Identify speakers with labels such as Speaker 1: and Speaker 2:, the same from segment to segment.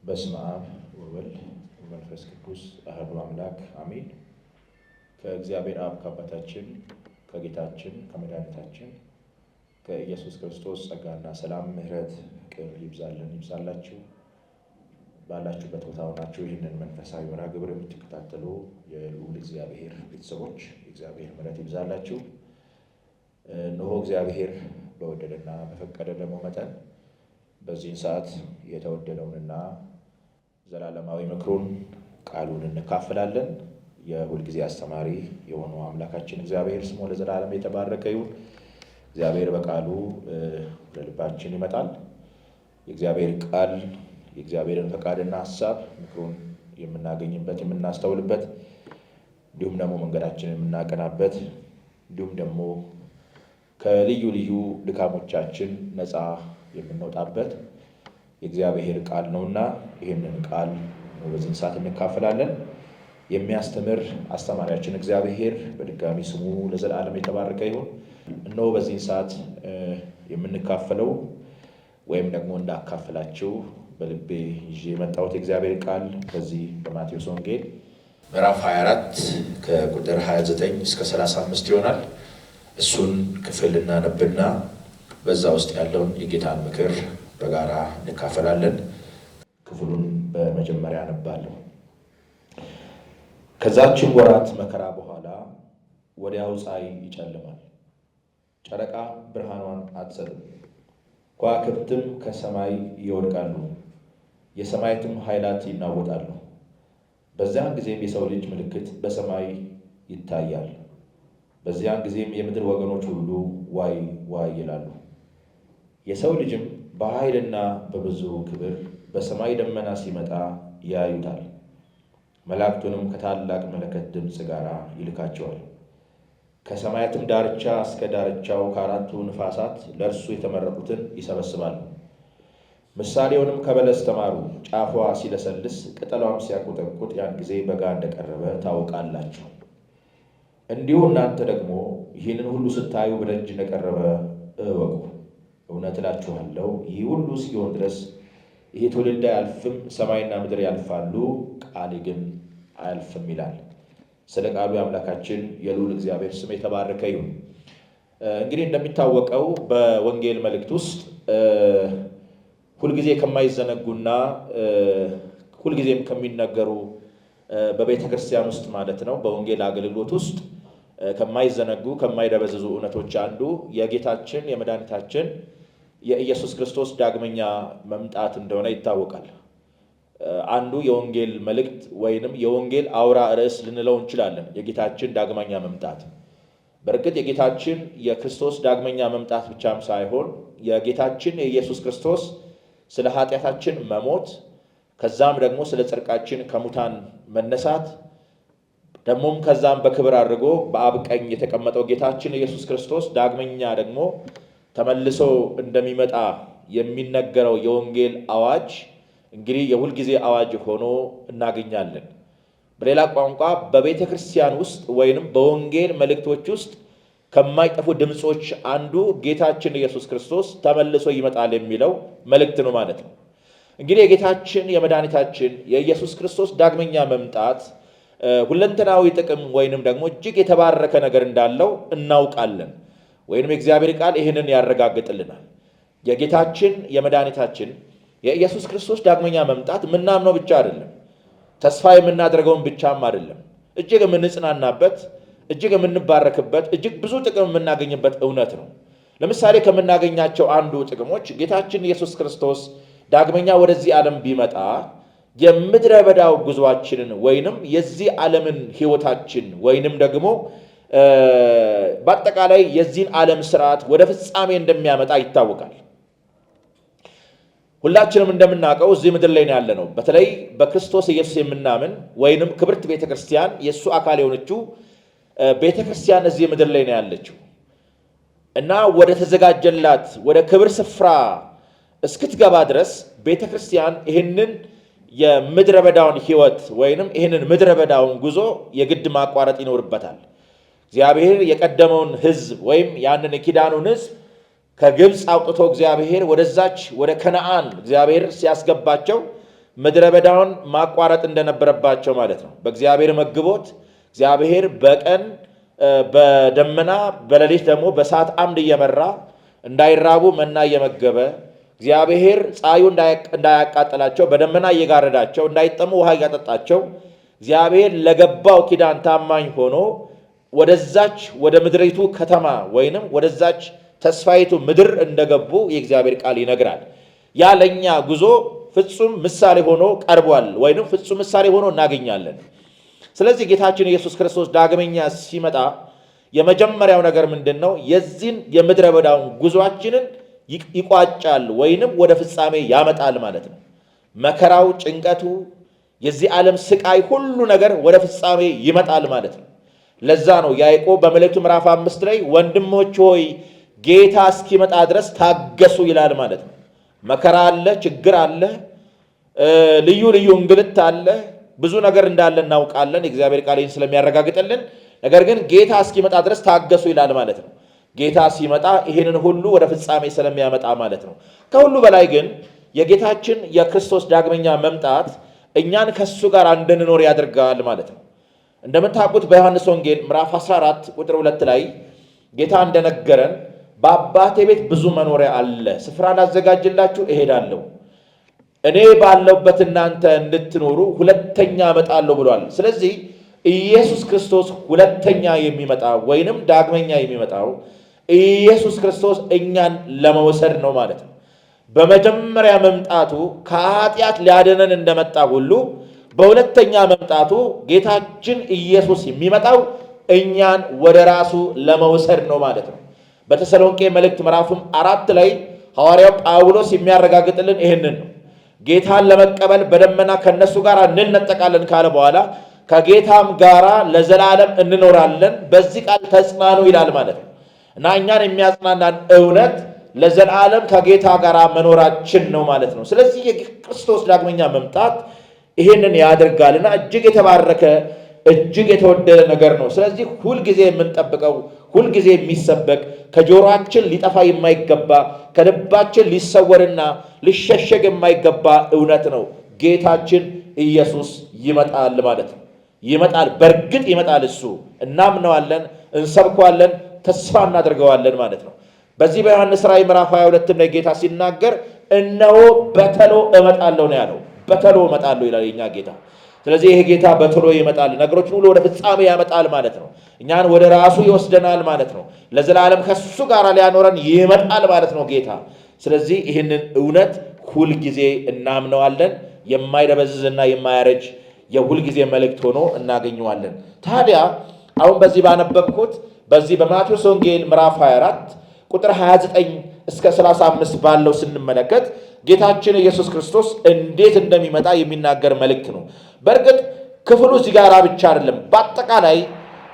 Speaker 1: በስመ አብ ወወልድ ወመንፈስ ቅዱስ አሐዱ አምላክ አሜን። ከእግዚአብሔር አብ ከአባታችን ከጌታችን ከመድኃኒታችን ከኢየሱስ ክርስቶስ ጸጋና ሰላም ምሕረት ፍቅር ይብዛላችሁ። ባላችሁበት ቦታ ሆናችሁ ይህንን መንፈሳዊ መርሃ ግብር የምትከታተሉ የልዑል እግዚአብሔር ቤተሰቦች የእግዚአብሔር ምሕረት ይብዛላችሁ። እነሆ እግዚአብሔር በወደደና በፈቀደ ደግሞ መጠን በዚህን ሰዓት የተወደደውንና ዘላለማዊ ምክሩን ቃሉን እንካፈላለን። የሁልጊዜ አስተማሪ የሆነው አምላካችን እግዚአብሔር ስሙ ለዘላለም የተባረከ ይሁን። እግዚአብሔር በቃሉ ለልባችን ይመጣል። የእግዚአብሔር ቃል የእግዚአብሔርን ፈቃድና ሐሳብ ምክሩን የምናገኝበት የምናስተውልበት፣ እንዲሁም ደግሞ መንገዳችንን የምናቀናበት፣ እንዲሁም ደግሞ ከልዩ ልዩ ድካሞቻችን ነፃ የምንወጣበት የእግዚአብሔር ቃል ነውና ይህንን ቃል በዚህ ሰዓት እንካፈላለን። የሚያስተምር አስተማሪያችን እግዚአብሔር በድጋሚ ስሙ ለዘላለም የተባረከ ይሁን። እነሆ በዚህ ሰዓት የምንካፈለው ወይም ደግሞ እንዳካፈላችሁ በልቤ ይዤ የመጣሁት የእግዚአብሔር ቃል በዚህ በማቴዎስ ወንጌል ምዕራፍ 24 ከቁጥር 29 እስከ 35 ይሆናል። እሱን ክፍል እናነብና በዛ ውስጥ ያለውን የጌታን ምክር በጋራ እንካፈላለን። ክፍሉን በመጀመሪያ አነባለሁ። ከዛችን ወራት መከራ በኋላ ወዲያው ፀሐይ ይጨልማል፣ ጨረቃ ብርሃኗን አትሰጥም፣ ከዋክብትም ከሰማይ ይወድቃሉ፣ የሰማያትም ኃይላት ይናወጣሉ። በዚያን ጊዜም የሰው ልጅ ምልክት በሰማይ ይታያል። በዚያን ጊዜም የምድር ወገኖች ሁሉ ዋይ ዋይ ይላሉ። የሰው ልጅም በኃይልና በብዙ ክብር በሰማይ ደመና ሲመጣ ያዩታል። መላእክቱንም ከታላቅ መለከት ድምፅ ጋር ይልካቸዋል። ከሰማያትም ዳርቻ እስከ ዳርቻው ከአራቱ ነፋሳት ለእርሱ የተመረጡትን ይሰበስባሉ። ምሳሌውንም ከበለስ ተማሩ። ጫፏ ሲለሰልስ ቅጠሏም ሲያቆጠቁጥ ያን ጊዜ በጋ እንደቀረበ ታውቃላችሁ። እንዲሁ እናንተ ደግሞ ይህንን ሁሉ ስታዩ በደጅ እንደቀረበ እወቁ። እውነት እላችኋለሁ ይህ ሁሉ እስኪሆን ድረስ ይህ ትውልድ አያልፍም። ሰማይና ምድር ያልፋሉ፣ ቃሌ ግን አያልፍም ይላል። ስለ ቃሉ የአምላካችን የልዑል እግዚአብሔር ስም የተባረከ ይሁን። እንግዲህ እንደሚታወቀው በወንጌል መልእክት ውስጥ ሁልጊዜ ከማይዘነጉና ሁልጊዜም ከሚነገሩ በቤተ ክርስቲያን ውስጥ ማለት ነው በወንጌል አገልግሎት ውስጥ ከማይዘነጉ ከማይደበዝዙ እውነቶች አንዱ የጌታችን የመድኃኒታችን የኢየሱስ ክርስቶስ ዳግመኛ መምጣት እንደሆነ ይታወቃል። አንዱ የወንጌል መልእክት ወይንም የወንጌል አውራ ርዕስ ልንለው እንችላለን፣ የጌታችን ዳግመኛ መምጣት። በእርግጥ የጌታችን የክርስቶስ ዳግመኛ መምጣት ብቻም ሳይሆን የጌታችን የኢየሱስ ክርስቶስ ስለ ኃጢአታችን መሞት ከዛም ደግሞ ስለ ጽድቃችን ከሙታን መነሳት ደግሞም ከዛም በክብር አድርጎ በአብ ቀኝ የተቀመጠው ጌታችን ኢየሱስ ክርስቶስ ዳግመኛ ደግሞ ተመልሶ እንደሚመጣ የሚነገረው የወንጌል አዋጅ እንግዲህ የሁልጊዜ አዋጅ ሆኖ እናገኛለን። በሌላ ቋንቋ በቤተ ክርስቲያን ውስጥ ወይንም በወንጌል መልእክቶች ውስጥ ከማይጠፉ ድምፆች አንዱ ጌታችን ኢየሱስ ክርስቶስ ተመልሶ ይመጣል የሚለው መልእክት ነው ማለት ነው። እንግዲህ የጌታችን የመድኃኒታችን የኢየሱስ ክርስቶስ ዳግመኛ መምጣት ሁለንተናዊ ጥቅም ወይንም ደግሞ እጅግ የተባረከ ነገር እንዳለው እናውቃለን። ወይንም የእግዚአብሔር ቃል ይህንን ያረጋግጥልናል። የጌታችን የመድኃኒታችን የኢየሱስ ክርስቶስ ዳግመኛ መምጣት ምናምነው ብቻ አይደለም፣ ተስፋ የምናደርገውን ብቻም አይደለም፣ እጅግ የምንጽናናበት፣ እጅግ የምንባረክበት፣ እጅግ ብዙ ጥቅም የምናገኝበት እውነት ነው። ለምሳሌ ከምናገኛቸው አንዱ ጥቅሞች ጌታችን ኢየሱስ ክርስቶስ ዳግመኛ ወደዚህ ዓለም ቢመጣ የምድረ በዳው ጉዞአችንን ወይንም የዚህ ዓለምን ሕይወታችን ወይንም ደግሞ በአጠቃላይ የዚህን ዓለም ስርዓት ወደ ፍጻሜ እንደሚያመጣ ይታወቃል። ሁላችንም እንደምናውቀው እዚህ ምድር ላይ ነው ያለነው። በተለይ በክርስቶስ ኢየሱስ የምናምን ወይንም ክብርት ቤተክርስቲያን የእሱ አካል የሆነችው ቤተክርስቲያን እዚህ ምድር ላይ ነው ያለችው እና ወደ ተዘጋጀላት ወደ ክብር ስፍራ እስክትገባ ድረስ ቤተክርስቲያን ይህንን የምድረ በዳውን ሕይወት ወይንም ይህንን ምድረ በዳውን ጉዞ የግድ ማቋረጥ ይኖርበታል። እግዚአብሔር የቀደመውን ሕዝብ ወይም ያንን የኪዳኑን ሕዝብ ከግብፅ አውጥቶ እግዚአብሔር ወደዛች ወደ ከነዓን እግዚአብሔር ሲያስገባቸው ምድረ በዳውን ማቋረጥ እንደነበረባቸው ማለት ነው። በእግዚአብሔር መግቦት እግዚአብሔር በቀን በደመና በሌሊት ደግሞ በእሳት አምድ እየመራ እንዳይራቡ መና እየመገበ እግዚአብሔር ፀሐዩ እንዳያቃጥላቸው በደመና እየጋረዳቸው እንዳይጠሙ ውሃ እያጠጣቸው እግዚአብሔር ለገባው ኪዳን ታማኝ ሆኖ ወደዛች ወደ ምድሪቱ ከተማ ወይንም ወደዛች ተስፋይቱ ምድር እንደገቡ የእግዚአብሔር ቃል ይነግራል። ያ ለኛ ጉዞ ፍጹም ምሳሌ ሆኖ ቀርቧል ወይንም ፍጹም ምሳሌ ሆኖ እናገኛለን። ስለዚህ ጌታችን ኢየሱስ ክርስቶስ ዳግመኛ ሲመጣ የመጀመሪያው ነገር ምንድነው? የዚህን የምድረ በዳውን ጉዟችንን ይቋጫል ወይንም ወደ ፍጻሜ ያመጣል ማለት ነው። መከራው፣ ጭንቀቱ፣ የዚህ ዓለም ስቃይ ሁሉ ነገር ወደ ፍጻሜ ይመጣል ማለት ነው። ለዛ ነው ያዕቆብ በመልእክቱ ምዕራፍ 5 ላይ ወንድሞች ሆይ ጌታ እስኪመጣ ድረስ ታገሱ ይላል ማለት ነው። መከራ አለ፣ ችግር አለ፣ ልዩ ልዩ እንግልት አለ፣ ብዙ ነገር እንዳለ እናውቃለን። የእግዚአብሔር ቃል ይህን ስለሚያረጋግጥልን፣ ነገር ግን ጌታ እስኪመጣ ድረስ ታገሱ ይላል ማለት ነው። ጌታ ሲመጣ ይህንን ሁሉ ወደ ፍጻሜ ስለሚያመጣ ማለት ነው። ከሁሉ በላይ ግን የጌታችን የክርስቶስ ዳግመኛ መምጣት እኛን ከሱ ጋር እንድንኖር ያደርጋል ማለት ነው። እንደምታውቁት በዮሐንስ ወንጌል ምዕራፍ 14 ቁጥር 2 ላይ ጌታ እንደነገረን በአባቴ ቤት ብዙ መኖሪያ አለ፣ ስፍራ ላዘጋጅላችሁ እሄዳለሁ፣ እኔ ባለሁበት እናንተ እንድትኖሩ ሁለተኛ እመጣለሁ ብሏል። ስለዚህ ኢየሱስ ክርስቶስ ሁለተኛ የሚመጣው ወይንም ዳግመኛ የሚመጣው ኢየሱስ ክርስቶስ እኛን ለመውሰድ ነው ማለት ነው። በመጀመሪያ መምጣቱ ከኃጢአት ሊያድነን እንደመጣ ሁሉ በሁለተኛ መምጣቱ ጌታችን ኢየሱስ የሚመጣው እኛን ወደ ራሱ ለመውሰድ ነው ማለት ነው። በተሰሎንቄ መልእክት ምዕራፍም 4 ላይ ሐዋርያው ጳውሎስ የሚያረጋግጥልን ይህንን ነው። ጌታን ለመቀበል በደመና ከነሱ ጋር እንነጠቃለን ካለ በኋላ ከጌታም ጋር ለዘላለም እንኖራለን፣ በዚህ ቃል ተጽናኑ ይላል ማለት ነው። እና እኛን የሚያጽናናን እውነት ለዘላለም ከጌታ ጋር መኖራችን ነው ማለት ነው። ስለዚህ የክርስቶስ ዳግመኛ መምጣት ይህንን ያደርጋልና እጅግ የተባረከ እጅግ የተወደደ ነገር ነው። ስለዚህ ሁልጊዜ የምንጠብቀው ሁልጊዜ የሚሰበክ ከጆሮአችን ሊጠፋ የማይገባ ከልባችን ሊሰወርና ሊሸሸግ የማይገባ እውነት ነው። ጌታችን ኢየሱስ ይመጣል ማለት ነው። ይመጣል፣ በእርግጥ ይመጣል። እሱ እናምነዋለን፣ እንሰብከዋለን፣ ተስፋ እናደርገዋለን ማለት ነው። በዚህ በዮሐንስ ራእይ ምዕራፍ 22 ላይ ጌታ ሲናገር እነሆ በተሎ እመጣለሁ ነው ያለው። በተሎ እመጣለሁ ይላል የኛ ጌታ። ስለዚህ ይሄ ጌታ በተሎ ይመጣል፣ ነገሮችን ሁሉ ወደ ፍጻሜ ያመጣል ማለት ነው። እኛን ወደ ራሱ ይወስደናል ማለት ነው። ለዘላለም ከሱ ጋር ሊያኖረን ይመጣል ማለት ነው ጌታ። ስለዚህ ይህንን እውነት ሁልጊዜ እናምነዋለን። የማይደበዝዝና የማያረጅ የሁልጊዜ መልእክት ሆኖ እናገኘዋለን። ታዲያ አሁን በዚህ ባነበብኩት በዚህ በማቴዎስ ወንጌል ምዕራፍ 24 ቁጥር 29 እስከ 35 ባለው ስንመለከት ጌታችን ኢየሱስ ክርስቶስ እንዴት እንደሚመጣ የሚናገር መልእክት ነው። በእርግጥ ክፍሉ እዚህ ጋር ብቻ አይደለም። በአጠቃላይ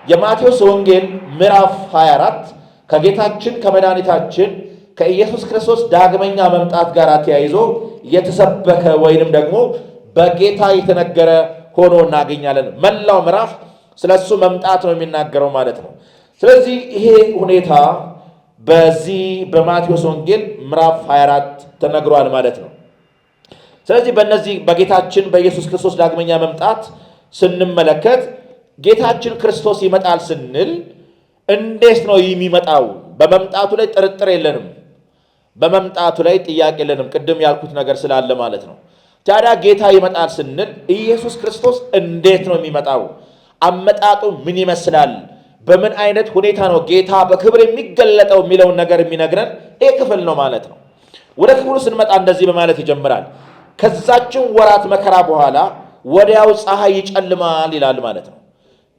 Speaker 1: የማቴዎስ ወንጌል ምዕራፍ 24 ከጌታችን ከመድኃኒታችን ከኢየሱስ ክርስቶስ ዳግመኛ መምጣት ጋር ተያይዞ የተሰበከ ወይንም ደግሞ በጌታ የተነገረ ሆኖ እናገኛለን። መላው ምዕራፍ ስለሱ መምጣት ነው የሚናገረው ማለት ነው። ስለዚህ ይሄ ሁኔታ በዚህ በማቴዎስ ወንጌል ምዕራፍ 24 ተነግሯል ማለት ነው። ስለዚህ በእነዚህ በጌታችን በኢየሱስ ክርስቶስ ዳግመኛ መምጣት ስንመለከት ጌታችን ክርስቶስ ይመጣል ስንል እንዴት ነው የሚመጣው? በመምጣቱ ላይ ጥርጥር የለንም። በመምጣቱ ላይ ጥያቄ የለንም። ቅድም ያልኩት ነገር ስላለ ማለት ነው። ታዲያ ጌታ ይመጣል ስንል ኢየሱስ ክርስቶስ እንዴት ነው የሚመጣው? አመጣጡ ምን ይመስላል? በምን አይነት ሁኔታ ነው ጌታ በክብር የሚገለጠው የሚለውን ነገር የሚነግረን ይህ ክፍል ነው ማለት ነው። ወደ ክፍሉ ስንመጣ እንደዚህ በማለት ይጀምራል። ከዛችን ወራት መከራ በኋላ ወዲያው ፀሐይ ይጨልማል ይላል ማለት ነው።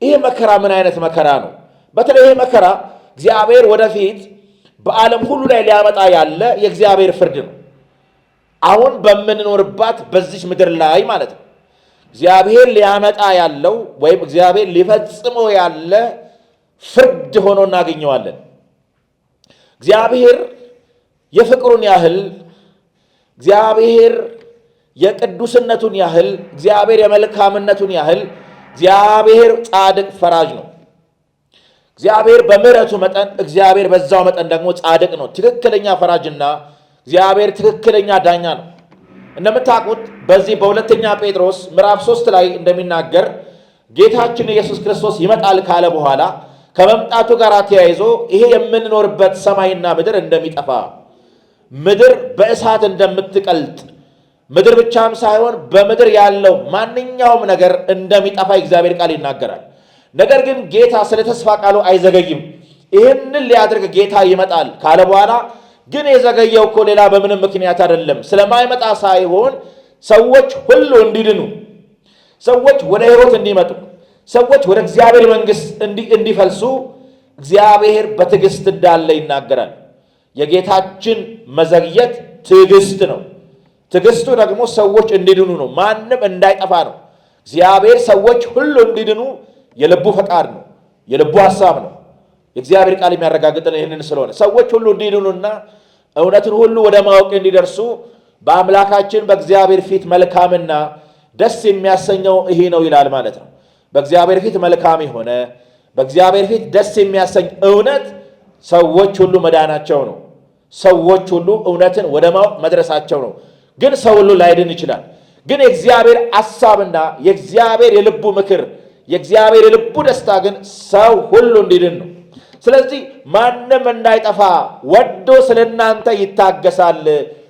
Speaker 1: ይህ መከራ ምን አይነት መከራ ነው? በተለይ ይህ መከራ እግዚአብሔር ወደፊት በዓለም ሁሉ ላይ ሊያመጣ ያለ የእግዚአብሔር ፍርድ ነው። አሁን በምንኖርባት በዚች ምድር ላይ ማለት ነው እግዚአብሔር ሊያመጣ ያለው ወይም እግዚአብሔር ሊፈጽመው ያለ ፍርድ ሆኖ እናገኘዋለን። እግዚአብሔር የፍቅሩን ያህል፣ እግዚአብሔር የቅዱስነቱን ያህል፣ እግዚአብሔር የመልካምነቱን ያህል እግዚአብሔር ጻድቅ ፈራጅ ነው። እግዚአብሔር በምሕረቱ መጠን እግዚአብሔር በዛው መጠን ደግሞ ጻድቅ ነው። ትክክለኛ ፈራጅና እግዚአብሔር ትክክለኛ ዳኛ ነው። እንደምታውቁት በዚህ በሁለተኛ ጴጥሮስ ምዕራፍ 3 ላይ እንደሚናገር ጌታችን ኢየሱስ ክርስቶስ ይመጣል ካለ በኋላ ከመምጣቱ ጋር ተያይዞ ይሄ የምንኖርበት ሰማይና ምድር እንደሚጠፋ፣ ምድር በእሳት እንደምትቀልጥ፣ ምድር ብቻም ሳይሆን በምድር ያለው ማንኛውም ነገር እንደሚጠፋ እግዚአብሔር ቃል ይናገራል። ነገር ግን ጌታ ስለ ተስፋ ቃሉ አይዘገይም። ይህንን ሊያደርግ ጌታ ይመጣል ካለ በኋላ ግን የዘገየው እኮ ሌላ በምንም ምክንያት አይደለም፣ ስለማይመጣ ሳይሆን ሰዎች ሁሉ እንዲድኑ፣ ሰዎች ወደ ሕይወት እንዲመጡ፣ ሰዎች ወደ እግዚአብሔር መንግሥት እንዲፈልሱ እግዚአብሔር በትዕግስት እንዳለ ይናገራል። የጌታችን መዘግየት ትዕግስት ነው። ትዕግስቱ ደግሞ ሰዎች እንዲድኑ ነው፣ ማንም እንዳይጠፋ ነው። እግዚአብሔር ሰዎች ሁሉ እንዲድኑ የልቡ ፈቃድ ነው፣ የልቡ ሐሳብ ነው። የእግዚአብሔር ቃል የሚያረጋግጥን ይህንን ስለሆነ ሰዎች ሁሉ እንዲድኑና እውነትን ሁሉ ወደ ማወቅ እንዲደርሱ በአምላካችን በእግዚአብሔር ፊት መልካምና ደስ የሚያሰኘው ይሄ ነው ይላል ማለት ነው። በእግዚአብሔር ፊት መልካም የሆነ በእግዚአብሔር ፊት ደስ የሚያሰኝ እውነት ሰዎች ሁሉ መዳናቸው ነው። ሰዎች ሁሉ እውነትን ወደ ማወቅ መድረሳቸው ነው። ግን ሰው ሁሉ ላይድን ይችላል። ግን የእግዚአብሔር ሐሳብና የእግዚአብሔር የልቡ ምክር፣ የእግዚአብሔር የልቡ ደስታ ግን ሰው ሁሉ እንዲድን ነው። ስለዚህ ማንም እንዳይጠፋ ወዶ ስለ እናንተ ይታገሳል።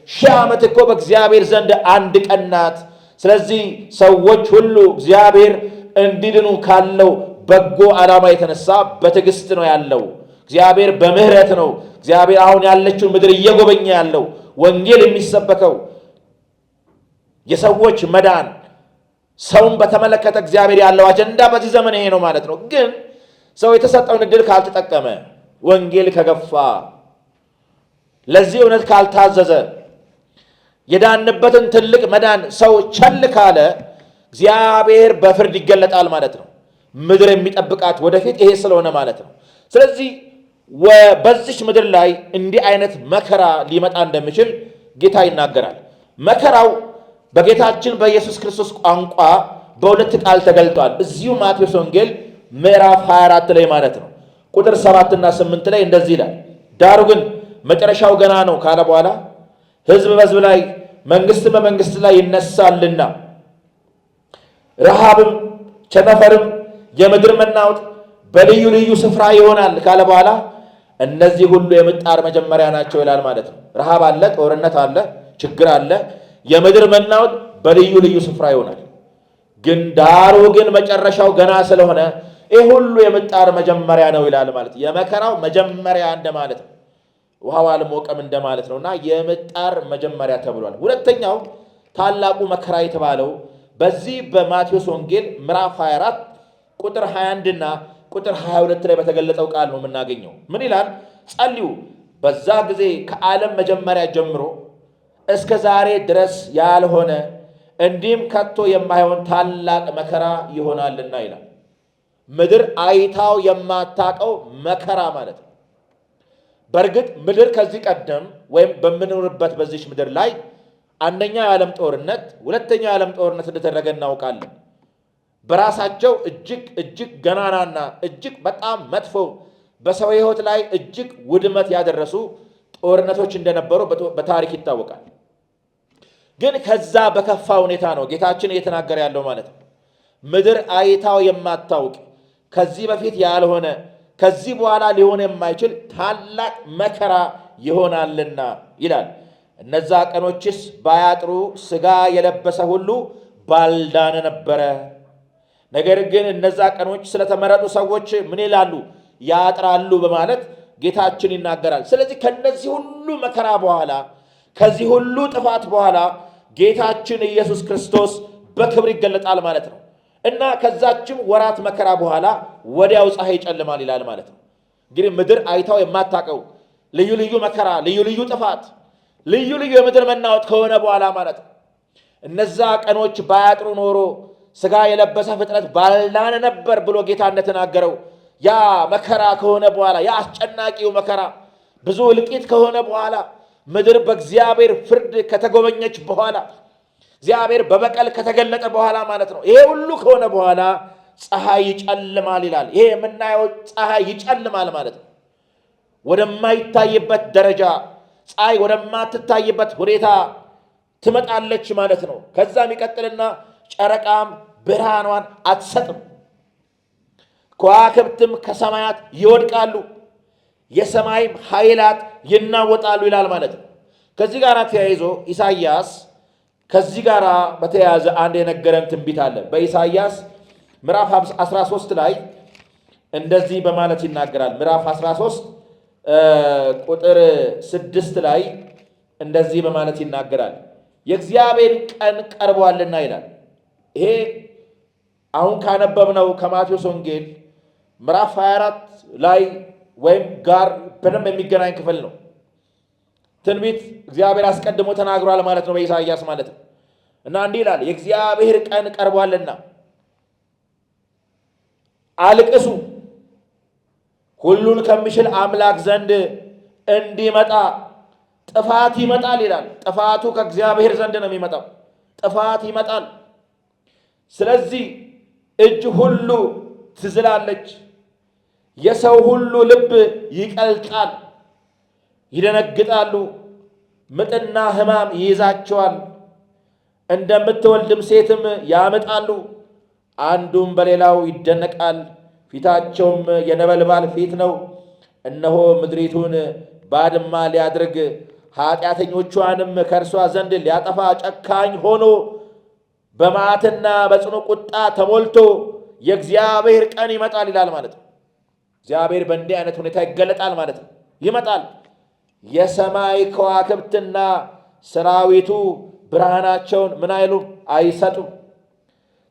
Speaker 1: 1000 ዓመት እኮ በእግዚአብሔር ዘንድ አንድ ቀን ናት። ስለዚህ ሰዎች ሁሉ እግዚአብሔር እንዲድኑ ካለው በጎ ዓላማ የተነሳ በትዕግስት ነው ያለው። እግዚአብሔር በምህረት ነው። እግዚአብሔር አሁን ያለችውን ምድር እየጎበኘ ያለው ወንጌል የሚሰበከው የሰዎች መዳን ሰውን በተመለከተ እግዚአብሔር ያለው አጀንዳ በዚህ ዘመን ይሄ ነው ማለት ነው። ግን ሰው የተሰጠውን ዕድል ካልተጠቀመ፣ ወንጌል ከገፋ፣ ለዚህ እውነት ካልታዘዘ፣ የዳንበትን ትልቅ መዳን ሰው ቸል ካለ እግዚአብሔር በፍርድ ይገለጣል ማለት ነው። ምድር የሚጠብቃት ወደፊት ይሄ ስለሆነ ማለት ነው። ስለዚህ በዚች ምድር ላይ እንዲህ አይነት መከራ ሊመጣ እንደሚችል ጌታ ይናገራል። መከራው በጌታችን በኢየሱስ ክርስቶስ ቋንቋ በሁለት ቃል ተገልጧል። እዚሁ ማቴዎስ ወንጌል ምዕራፍ 24 ላይ ማለት ነው ቁጥር 7 እና 8 ላይ እንደዚህ ይላል። ዳሩ ግን መጨረሻው ገና ነው ካለ በኋላ ሕዝብ በሕዝብ ላይ መንግሥትም በመንግሥት ላይ ይነሳልና ረሃብም ቸነፈርም የምድር መናወጥ በልዩ ልዩ ስፍራ ይሆናል ካለ በኋላ እነዚህ ሁሉ የምጣር መጀመሪያ ናቸው ይላል ማለት ነው። ረሃብ አለ፣ ጦርነት አለ፣ ችግር አለ፣ የምድር መናወጥ በልዩ ልዩ ስፍራ ይሆናል። ግን ዳሩ ግን መጨረሻው ገና ስለሆነ ይህ ሁሉ የምጣር መጀመሪያ ነው ይላል ማለት ነው። የመከራው መጀመሪያ እንደማለት ነው። ውሃው አልሞቀም እንደማለት ነው እና የምጣር መጀመሪያ ተብሏል። ሁለተኛው ታላቁ መከራ የተባለው በዚህ በማቴዎስ ወንጌል ምዕራፍ 24 ቁጥር 21 እና ቁጥር 22 ላይ በተገለጸው ቃል ነው የምናገኘው። ምን ይላል? ጸልዩ፣ በዛ ጊዜ ከዓለም መጀመሪያ ጀምሮ እስከ ዛሬ ድረስ ያልሆነ እንዲህም ከቶ የማይሆን ታላቅ መከራ ይሆናልና ይላል። ምድር አይታው የማታቀው መከራ ማለት ነው። በእርግጥ ምድር ከዚህ ቀደም ወይም በምንኖርበት በዚች ምድር ላይ አንደኛው የዓለም ጦርነት፣ ሁለተኛው የዓለም ጦርነት እንደተደረገ እናውቃለን። በራሳቸው እጅግ ገናናና እጅግ በጣም መጥፎ በሰው ሕይወት ላይ እጅግ ውድመት ያደረሱ ጦርነቶች እንደነበሩ በታሪክ ይታወቃል። ግን ከዛ በከፋ ሁኔታ ነው ጌታችን እየተናገረ ያለው ማለት ነው። ምድር አይታው የማታውቅ ከዚህ በፊት ያልሆነ ከዚህ በኋላ ሊሆን የማይችል ታላቅ መከራ ይሆናልና ይላል። እነዛ ቀኖችስ ባያጥሩ ሥጋ የለበሰ ሁሉ ባልዳነ ነበረ። ነገር ግን እነዛ ቀኖች ስለተመረጡ ሰዎች ምን ይላሉ? ያጥራሉ በማለት ጌታችን ይናገራል። ስለዚህ ከነዚህ ሁሉ መከራ በኋላ ከዚህ ሁሉ ጥፋት በኋላ ጌታችን ኢየሱስ ክርስቶስ በክብር ይገለጣል ማለት ነው እና ከዛችም ወራት መከራ በኋላ ወዲያው ፀሐይ ይጨልማል ይላል ማለት ነው። እንግዲህ ምድር አይታው የማታቀው ልዩ ልዩ መከራ፣ ልዩ ልዩ ጥፋት፣ ልዩ ልዩ የምድር መናወጥ ከሆነ በኋላ ማለት ነው። እነዛ ቀኖች ባያጥሩ ኖሮ ሥጋ የለበሰ ፍጥረት ባልዳነ ነበር ብሎ ጌታ እንደተናገረው ያ መከራ ከሆነ በኋላ ያ አስጨናቂው መከራ ብዙ እልቂት ከሆነ በኋላ ምድር በእግዚአብሔር ፍርድ ከተጎበኘች በኋላ እግዚአብሔር በበቀል ከተገለጠ በኋላ ማለት ነው። ይሄ ሁሉ ከሆነ በኋላ ፀሐይ ይጨልማል ይላል። ይሄ የምናየው ፀሐይ ይጨልማል ማለት ነው። ወደማይታይበት ደረጃ ፀሐይ ወደማትታይበት ሁኔታ ትመጣለች ማለት ነው። ከዛም ይቀጥልና ጨረቃም ብርሃኗን አትሰጥም፣ ከዋክብትም ከሰማያት ይወድቃሉ፣ የሰማይም ኃይላት ይናወጣሉ ይላል ማለት ነው። ከዚህ ጋር ተያይዞ ኢሳይያስ ከዚህ ጋር በተያያዘ አንድ የነገረን ትንቢት አለ። በኢሳይያስ ምዕራፍ 13 ላይ እንደዚህ በማለት ይናገራል። ምዕራፍ 13 ቁጥር 6 ላይ እንደዚህ በማለት ይናገራል። የእግዚአብሔር ቀን ቀርቧልና ይላል። ይሄ አሁን ካነበብነው ከማቴዎስ ወንጌል ምዕራፍ 24 ላይ ወይም ጋር በደንብ የሚገናኝ ክፍል ነው። ትንቢት እግዚአብሔር አስቀድሞ ተናግሯል ማለት ነው በኢሳይያስ ማለት ነው። እና እንዲህ ይላል፣ የእግዚአብሔር ቀን ቀርቧልና አልቅሱ፣ ሁሉን ከሚችል አምላክ ዘንድ እንዲመጣ ጥፋት ይመጣል ይላል። ጥፋቱ ከእግዚአብሔር ዘንድ ነው የሚመጣው። ጥፋት ይመጣል። ስለዚህ እጅ ሁሉ ትዝላለች፣ የሰው ሁሉ ልብ ይቀልጣል፣ ይደነግጣሉ፣ ምጥና ሕማም ይይዛቸዋል፣ እንደምትወልድም ሴትም ያምጣሉ። አንዱም በሌላው ይደነቃል፣ ፊታቸውም የነበልባል ፊት ነው። እነሆ ምድሪቱን ባድማ ሊያድርግ ኃጢአተኞቿንም ከእርሷ ዘንድ ሊያጠፋ ጨካኝ ሆኖ በመዓትና በጽኑ ቁጣ ተሞልቶ የእግዚአብሔር ቀን ይመጣል ይላል ማለት ነው። እግዚአብሔር በእንዲህ አይነት ሁኔታ ይገለጣል ማለት ነው። ይመጣል። የሰማይ ከዋክብትና ሰራዊቱ ብርሃናቸውን ምን አይሉም? አይሰጡም።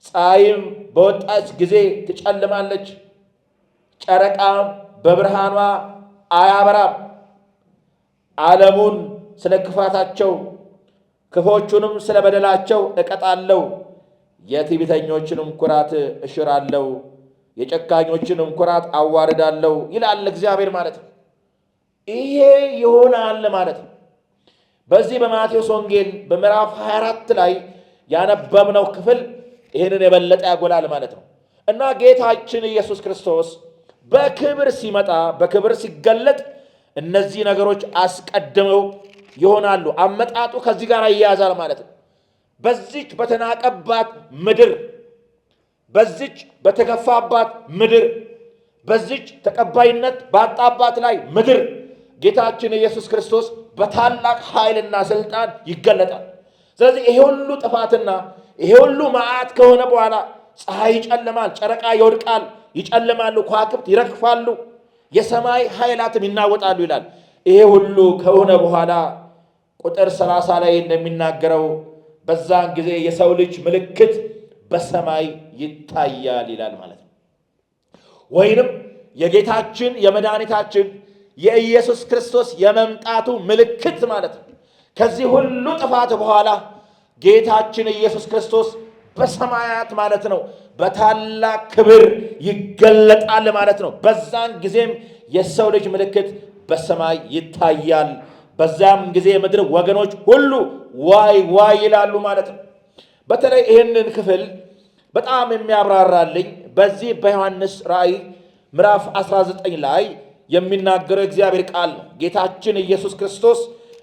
Speaker 1: ፀሐይም በወጣች ጊዜ ትጨልማለች፣ ጨረቃም በብርሃኗ አያበራም። ዓለሙን ስለ ክፋታቸው ክፎቹንም ስለ በደላቸው እቀጣለሁ። የትዕቢተኞችንም ኩራት እሽራለሁ፣ የጨካኞችንም ኩራት አዋርዳለሁ ይላል እግዚአብሔር ማለት ነው። ይሄ ይሆናል ማለት ነው። በዚህ በማቴዎስ ወንጌል በምዕራፍ 24 ላይ ያነበብነው ክፍል ይህንን የበለጠ ያጎላል ማለት ነው። እና ጌታችን ኢየሱስ ክርስቶስ በክብር ሲመጣ፣ በክብር ሲገለጥ እነዚህ ነገሮች አስቀድመው ይሆናሉ። አመጣጡ ከዚህ ጋር ይያዛል ማለት ነው። በዚች በተናቀባት ምድር፣ በዚች በተገፋባት ምድር፣ በዚች ተቀባይነት ባጣባት ላይ ምድር ጌታችን ኢየሱስ ክርስቶስ በታላቅ ኃይልና ስልጣን ይገለጣል። ስለዚህ ይሄ ሁሉ ጥፋትና ይሄ ሁሉ መዓት ከሆነ በኋላ ፀሐይ ይጨልማል፣ ጨረቃ ይወድቃል፣ ይጨልማሉ፣ ከዋክብት ይረግፋሉ፣ የሰማይ ኃይላትም ይናወጣሉ ይላል። ይሄ ሁሉ ከሆነ በኋላ ቁጥር 30 ላይ እንደሚናገረው በዛን ጊዜ የሰው ልጅ ምልክት በሰማይ ይታያል ይላል ማለት ነው። ወይንም የጌታችን የመድኃኒታችን የኢየሱስ ክርስቶስ የመምጣቱ ምልክት ማለት ነው። ከዚህ ሁሉ ጥፋት በኋላ ጌታችን ኢየሱስ ክርስቶስ በሰማያት ማለት ነው በታላቅ ክብር ይገለጣል ማለት ነው። በዛን ጊዜም የሰው ልጅ ምልክት በሰማይ ይታያል። በዛም ጊዜ የምድር ወገኖች ሁሉ ዋይ ዋይ ይላሉ ማለት ነው። በተለይ ይህንን ክፍል በጣም የሚያብራራልኝ በዚህ በዮሐንስ ራእይ ምዕራፍ 19 ላይ የሚናገረው እግዚአብሔር ቃል ነው። ጌታችን ኢየሱስ ክርስቶስ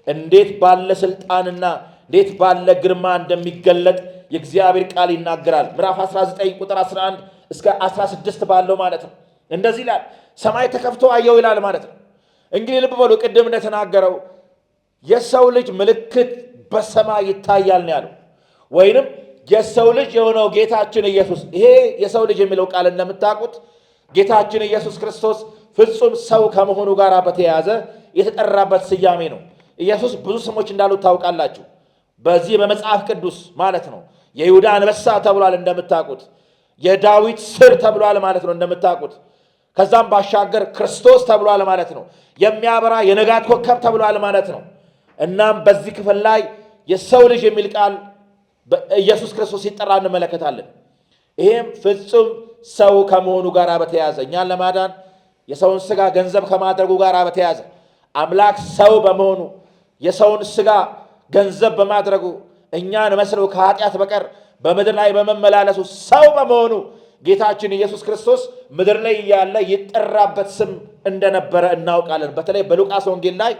Speaker 1: እንዴት ባለ ስልጣንና እንዴት ባለ ግርማ እንደሚገለጥ የእግዚአብሔር ቃል ይናገራል። ምዕራፍ 19 ቁጥር 11 እስከ 16 ባለው ማለት ነው። እንደዚህ ይላል፣ ሰማይ ተከፍቶ አየው ይላል ማለት ነው። እንግዲህ ልብ በሉ፣ ቅድም እንደተናገረው የሰው ልጅ ምልክት በሰማይ ይታያል ነው ያለው። ወይንም የሰው ልጅ የሆነው ጌታችን ኢየሱስ፣ ይሄ የሰው ልጅ የሚለው ቃል እንደምታውቁት ጌታችን ኢየሱስ ክርስቶስ ፍጹም ሰው ከመሆኑ ጋር በተያያዘ የተጠራበት ስያሜ ነው። ኢየሱስ ብዙ ስሞች እንዳሉት ታውቃላችሁ። በዚህ በመጽሐፍ ቅዱስ ማለት ነው የይሁዳ አንበሳ ተብሏል እንደምታውቁት፣ የዳዊት ስር ተብሏል ማለት ነው እንደምታውቁት። ከዛም ባሻገር ክርስቶስ ተብሏል ማለት ነው። የሚያበራ የንጋት ኮከብ ተብሏል ማለት ነው። እናም በዚህ ክፍል ላይ የሰው ልጅ የሚል ቃል ኢየሱስ ክርስቶስ ሲጠራ እንመለከታለን። ይሄም ፍጹም ሰው ከመሆኑ ጋር በተያያዘ እኛን ለማዳን የሰውን ስጋ ገንዘብ ከማድረጉ ጋር በተያያዘ አምላክ ሰው በመሆኑ የሰውን ስጋ ገንዘብ በማድረጉ እኛን መስለው ከኃጢአት በቀር በምድር ላይ በመመላለሱ ሰው በመሆኑ ጌታችን ኢየሱስ ክርስቶስ ምድር ላይ ያለ ይጠራበት ስም እንደነበረ እናውቃለን። በተለይ በሉቃስ ወንጌል ላይ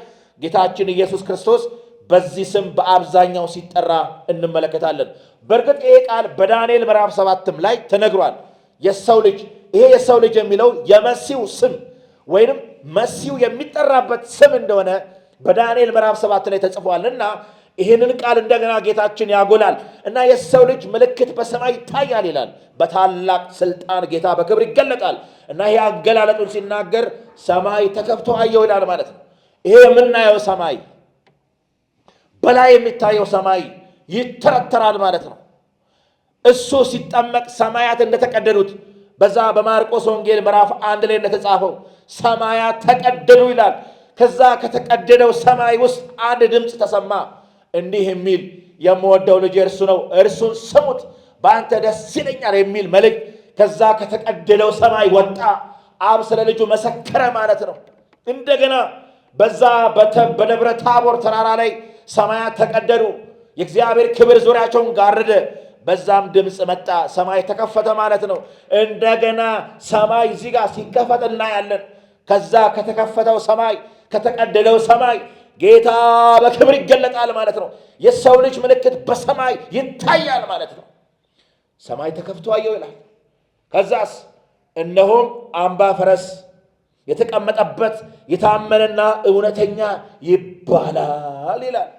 Speaker 1: ጌታችን ኢየሱስ ክርስቶስ በዚህ ስም በአብዛኛው ሲጠራ እንመለከታለን። በእርግጥ ይሄ ቃል በዳንኤል ምዕራፍ 7 ላይ ተነግሯል። የሰው ልጅ ይሄ የሰው ልጅ የሚለው የመሲሁ ስም ወይንም መሲሁ የሚጠራበት ስም እንደሆነ በዳንኤል ምዕራፍ 7 ላይ ተጽፏልና ይህንን ቃል እንደገና ጌታችን ያጎላል እና የሰው ልጅ ምልክት በሰማይ ይታያል ይላል። በታላቅ ስልጣን ጌታ በክብር ይገለጣል እና ይህ አገላለጡን ሲናገር ሰማይ ተከፍቶ አየው ይላል ማለት ነው። ይሄ የምናየው ሰማይ በላይ የሚታየው ሰማይ ይተረተራል ማለት ነው። እሱ ሲጠመቅ ሰማያት እንደተቀደዱት በዛ በማርቆስ ወንጌል ምዕራፍ 1 ላይ እንደተጻፈው ሰማያት ተቀደዱ ይላል። ከዛ ከተቀደደው ሰማይ ውስጥ አንድ ድምፅ ተሰማ እንዲህ የሚል የምወደው ልጅ እርሱ ነው፣ እርሱን ስሙት፣ በአንተ ደስ ይለኛል የሚል መልእክት ከዛ ከተቀደደው ሰማይ ወጣ። አብ ስለ ልጁ መሰከረ ማለት ነው። እንደገና በዛ በደብረ ታቦር ተራራ ላይ ሰማያት ተቀደዱ፣ የእግዚአብሔር ክብር ዙሪያቸውን ጋረደ። በዛም ድምፅ መጣ፣ ሰማይ ተከፈተ ማለት ነው። እንደገና ሰማይ እዚህ ጋር ሲከፈት እናያለን። ከዛ ከተከፈተው ሰማይ ከተቀደደው ሰማይ ጌታ በክብር ይገለጣል ማለት ነው። የሰው ልጅ ምልክት በሰማይ ይታያል ማለት ነው። ሰማይ ተከፍቶ አየው ይላል። ከዛስ እነሆም አምባ ፈረስ የተቀመጠበት የታመነና እውነተኛ ይባላል ይላል።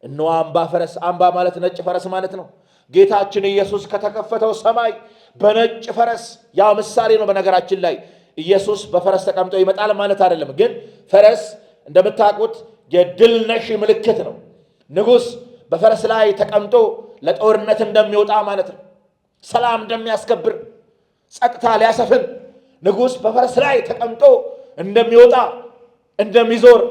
Speaker 1: እነሆ አምባ ፈረስ፣ አምባ ማለት ነጭ ፈረስ ማለት ነው። ጌታችን ኢየሱስ ከተከፈተው ሰማይ በነጭ ፈረስ፣ ያው ምሳሌ ነው። በነገራችን ላይ ኢየሱስ በፈረስ ተቀምጦ ይመጣል ማለት አይደለም። ግን ፈረስ እንደምታውቁት የድል ነሽ ምልክት ነው። ንጉሥ በፈረስ ላይ ተቀምጦ ለጦርነት እንደሚወጣ ማለት ነው። ሰላም እንደሚያስከብር፣ ጸጥታ ሊያሰፍን ንጉሥ በፈረስ ላይ ተቀምጦ እንደሚወጣ፣ እንደሚዞር፣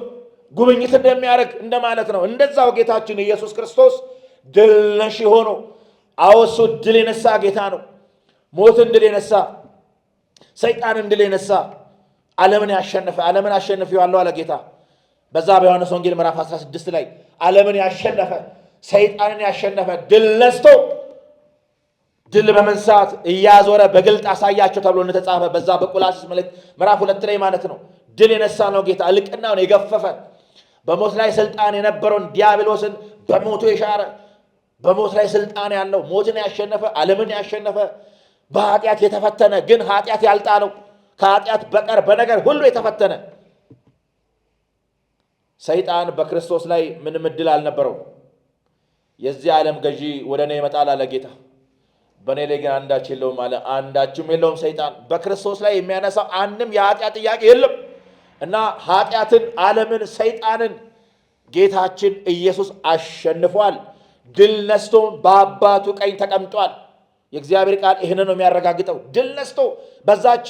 Speaker 1: ጉብኝት እንደሚያደርግ እንደማለት ነው። እንደዛው ጌታችን ኢየሱስ ክርስቶስ ድል ነሽ ሆኖ አወሱ ድል የነሳ ጌታ ነው። ሞትን ድል የነሳ፣ ሰይጣንን ድል የነሳ፣ ዓለምን ያሸነፈ፣ ዓለምን አሸንፌዋለሁ አለ ጌታ። በዛ በዮሐንስ ወንጌል ምዕራፍ 16 ላይ ዓለምን ያሸነፈ፣ ሰይጣንን ያሸነፈ፣ ድል ነስቶ ድል በመንሳት እያዞረ በግልጥ አሳያቸው ተብሎ እንደተጻፈ በዛ በቆላስይስ መልእክት ምዕራፍ 2 ላይ ማለት ነው። ድል የነሳ ነው ጌታ። እልቅናውን የገፈፈ፣ በሞት ላይ ስልጣን የነበረውን ዲያብሎስን በሞቱ የሻረ፣ በሞት ላይ ስልጣን ያለው፣ ሞትን ያሸነፈ፣ ዓለምን ያሸነፈ፣ በኃጢአት የተፈተነ ግን ኃጢአት ያልጣለው፣ ከኃጢአት በቀር በነገር ሁሉ የተፈተነ ሰይጣን በክርስቶስ ላይ ምንም ዕድል አልነበረው። የዚህ ዓለም ገዢ ወደ እኔ ይመጣል አለ ጌታ፣ በእኔ ላይ ግን አንዳች የለውም አለ። አንዳችም የለውም። ሰይጣን በክርስቶስ ላይ የሚያነሳው አንድም የኃጢአት ጥያቄ የለም እና ኃጢአትን፣ ዓለምን፣ ሰይጣንን ጌታችን ኢየሱስ አሸንፏል። ድል ነስቶ በአባቱ ቀኝ ተቀምጧል። የእግዚአብሔር ቃል ይህን ነው የሚያረጋግጠው። ድል ነስቶ በዛች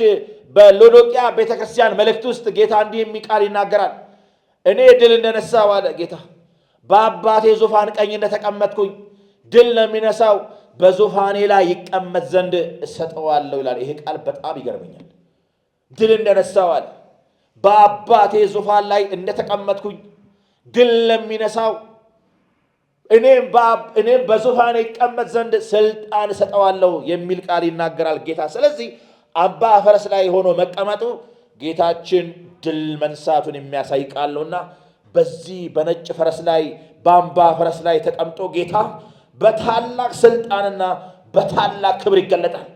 Speaker 1: በሎዶቅያ ቤተክርስቲያን መልእክት ውስጥ ጌታ እንዲህ የሚል ቃል ይናገራል። እኔ ድል እንደነሳው አለ ጌታ፣ በአባቴ ዙፋን ቀኝ እንደተቀመጥኩኝ ድል ለሚነሳው በዙፋኔ ላይ ይቀመጥ ዘንድ እሰጠዋለሁ ይላል። ይሄ ቃል በጣም ይገርመኛል። ድል እንደነሳው አለ፣ በአባቴ ዙፋን ላይ እንደተቀመጥኩኝ ድል ለሚነሳው እኔም በዙፋኔ ይቀመጥ ዘንድ ስልጣን እሰጠዋለሁ የሚል ቃል ይናገራል ጌታ። ስለዚህ አምባ ፈረስ ላይ ሆኖ መቀመጡ ጌታችን ድል መንሳቱን የሚያሳይ ቃል ነውና በዚህ በነጭ ፈረስ ላይ በአምባ ፈረስ ላይ ተቀምጦ ጌታ በታላቅ ስልጣንና በታላቅ ክብር ይገለጣል።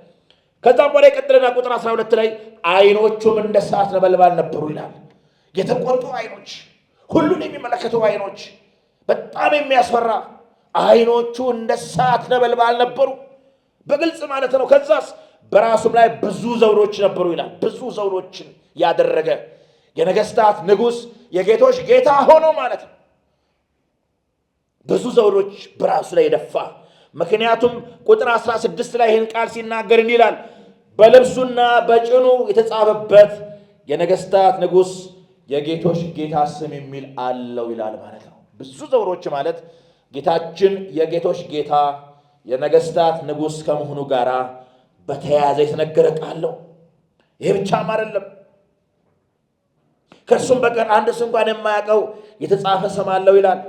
Speaker 1: ከዛም በላይ ቀጥልና ቁጥር 12 ላይ ዓይኖቹም እንደ እሳት ነበልባል ነበሩ ይላል። የተቆጡ ዓይኖች፣ ሁሉን የሚመለከቱ ዓይኖች፣ በጣም የሚያስፈራ ዓይኖቹ እንደ እሳት ነበልባል ነበሩ፣ በግልጽ ማለት ነው። ከዛስ በራሱም ላይ ብዙ ዘውዶች ነበሩ ይላል። ብዙ ዘውዶችን ያደረገ የነገስታት ንጉሥ የጌቶች ጌታ ሆኖ ማለት ነው። ብዙ ዘውዶች በራሱ ላይ የደፋ። ምክንያቱም ቁጥር 16 ላይ ይህን ቃል ሲናገር እንዲህ ይላል፣ በልብሱና በጭኑ የተጻፈበት የነገስታት ንጉሥ የጌቶች ጌታ ስም የሚል አለው ይላል ማለት ነው። ብዙ ዘውዶች ማለት ጌታችን የጌቶች ጌታ የነገስታት ንጉሥ ከመሆኑ ጋር በተያያዘ የተነገረ ቃል ነው። ይሄ ብቻም አይደለም፣ ከእርሱም በቀር አንድ ስም እንኳን የማያውቀው የተጻፈ ስም አለው ይላል።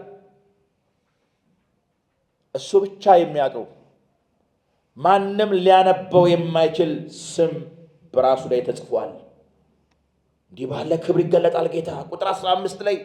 Speaker 1: እሱ ብቻ የሚያውቀው ማንም ሊያነበው የማይችል ስም በራሱ ላይ ተጽፏል። እንዲህ ባለ ክብር ይገለጣል ጌታ። ቁጥር 15 ላይ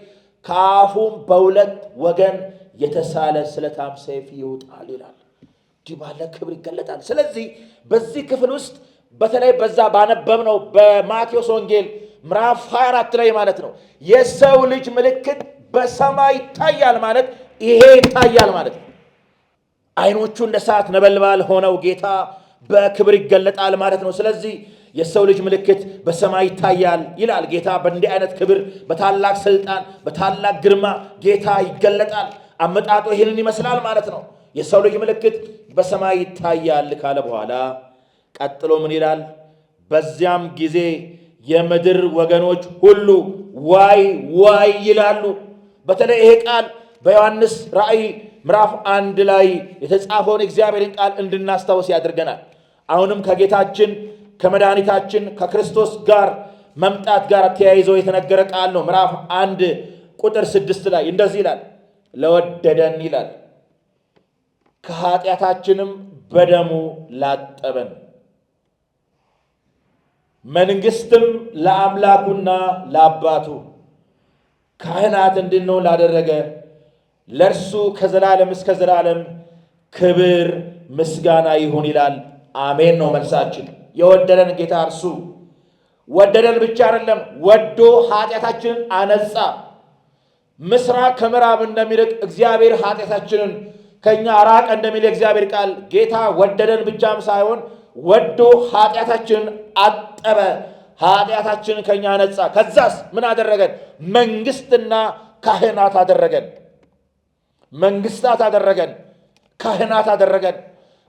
Speaker 1: ከአፉም በሁለት ወገን የተሳለ ስለታም ሰይፍ ይወጣል ይላል። እንዲህ ባለ ክብር ይገለጣል። ስለዚህ በዚህ ክፍል ውስጥ በተለይ በዛ ባነበብነው በማቴዎስ ወንጌል ምዕራፍ 24 ላይ ማለት ነው የሰው ልጅ ምልክት በሰማይ ይታያል ማለት ይሄ ይታያል ማለት ነው። ዓይኖቹ እንደ እሳት ነበልባል ሆነው ጌታ በክብር ይገለጣል ማለት ነው። ስለዚህ የሰው ልጅ ምልክት በሰማይ ይታያል ይላል ጌታ። በእንዲህ አይነት ክብር፣ በታላቅ ስልጣን፣ በታላቅ ግርማ ጌታ ይገለጣል። አመጣጡ ይህንን ይመስላል ማለት ነው። የሰው ልጅ ምልክት በሰማይ ይታያል ካለ በኋላ ቀጥሎ ምን ይላል? በዚያም ጊዜ የምድር ወገኖች ሁሉ ዋይ ዋይ ይላሉ። በተለይ ይሄ ቃል በዮሐንስ ራእይ ምዕራፍ 1 ላይ የተጻፈውን እግዚአብሔርን ቃል እንድናስታውስ ያደርገናል። አሁንም ከጌታችን ከመድኃኒታችን ከክርስቶስ ጋር መምጣት ጋር ተያይዞ የተነገረ ቃል ነው። ምዕራፍ 1 ቁጥር 6 ላይ እንደዚህ ይላል፣ ለወደደን ይላል ከኃጢአታችንም በደሙ ላጠበን መንግስትም ለአምላኩና ለአባቱ ካህናት እንድንሆን ላደረገ ለእርሱ ከዘላለም እስከ ዘላለም ክብር ምስጋና ይሁን ይላል። አሜን ነው መልሳችን። የወደደን ጌታ እርሱ ወደደን ብቻ አይደለም፣ ወዶ ኃጢአታችንን አነጻ። ምስራቅ ከምዕራብ እንደሚርቅ እግዚአብሔር ኃጢአታችንን ከኛ ራቀ እንደሚል እግዚአብሔር ቃል ጌታ ወደደን ብቻም ሳይሆን ወዶ ኃጢአታችንን አጠበ፣ ኃጢአታችንን ከኛ አነጻ። ከዛስ ምን አደረገን? መንግስትና ካህናት አደረገን። መንግስታት አደረገን፣ ካህናት አደረገን።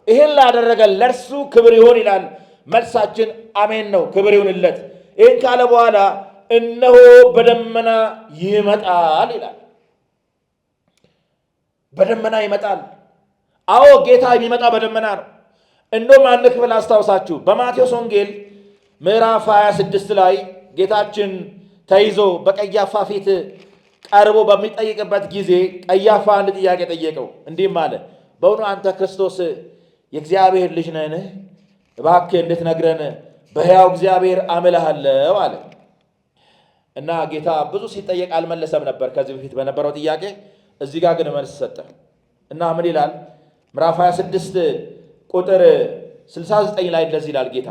Speaker 1: ይህን ላደረገን ለእርሱ ክብር ይሁን ይላል። መልሳችን አሜን ነው፣ ክብር ይሁንለት። ይህን ካለ በኋላ እነሆ በደመና ይመጣል ይላል። በደመና ይመጣል። አዎ ጌታ የሚመጣ በደመና ነው። እንደውም አንድ ክፍል አስታውሳችሁ በማቴዎስ ወንጌል ምዕራፍ 26 ላይ ጌታችን ተይዞ በቀያፋ ፊት ቀርቦ በሚጠይቅበት ጊዜ ቀያፋ አንድ ጥያቄ ጠየቀው። እንዲህም አለ፣ በእውኑ አንተ ክርስቶስ የእግዚአብሔር ልጅ ነህን? እባክህ እንድትነግረን በሕያው እግዚአብሔር አምልሃለሁ አለ። እና ጌታ ብዙ ሲጠየቅ አልመለሰም ነበር ከዚህ በፊት በነበረው ጥያቄ። እዚህ ጋር ግን መልስ ሰጠ እና ምን ይላል? ምዕራፍ 26 ቁጥር 69 ላይ እንደዚህ ይላል ጌታ፣